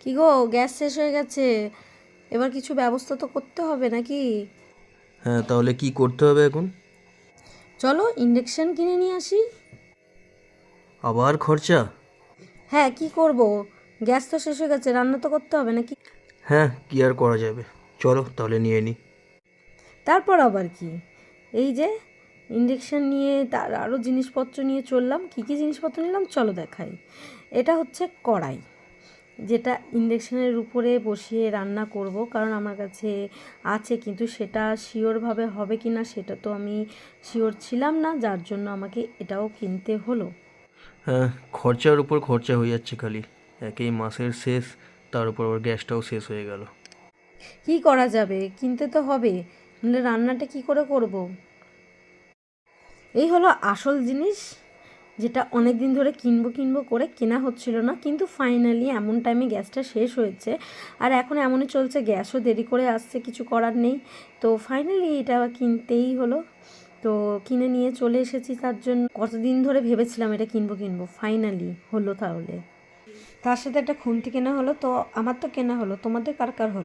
কি গো, গ্যাস শেষ হয়ে গেছে, এবার কিছু ব্যবস্থা তো করতে হবে নাকি? হ্যাঁ, তাহলে কি করতে হবে এখন? চলো ইন্ডাকশন কিনে নিয়ে আসি। আবার খরচা? হ্যাঁ, কি করব, গ্যাস তো শেষ হয়ে গেছে, রান্না তো করতে হবে নাকি? হ্যাঁ, কি আর করা যাবে, চলো তাহলে নিয়ে নিই। তারপর আবার কি, এই যে ইন্ডাকশন নিয়ে তার আরও জিনিসপত্র নিয়ে চললাম। কি কি জিনিসপত্র নিলাম চলো দেখাই। এটা হচ্ছে কড়াই, যেটা ইন্ডাকশানের উপরে বসিয়ে রান্না করব, কারণ আমার কাছে আছে, কিন্তু সেটা শিওরভাবে হবে কি না সেটা তো আমি শিওর ছিলাম না, যার জন্য আমাকে এটাও কিনতে হলো। হ্যাঁ, খরচার উপর খরচা হয়ে যাচ্ছে খালি। একেই মাসের শেষ, তার উপর আবার গ্যাসটাও শেষ হয়ে গেল। কি করা যাবে, কিনতে তো হবে, নাহলে রান্নাটা কি করে করব। এই হলো আসল জিনিস, যেটা অনেক দিন ধরে কিনবো কিনবো করে কেনা হচ্ছিল না, কিন্তু ফাইনালি এমন টাইমে গ্যাসটা শেষ হয়েছে। আর এখন এমনই চলছে, গ্যাসও দেরি করে আসছে, কিছু করার নেই। তো ফাইনালি এটা কিনতেই হলো। তো কিনে নিয়ে চলে এসেছি, তার জন্য কতদিন ধরে ভেবেছিলাম এটা কিনবো কিনবো, ফাইনালি হলো তাহলে। তার সাথে একটা খুন্তি কেনা হলো, তো আমার তো কেনা হলো, তোমাদের কার কার হলো?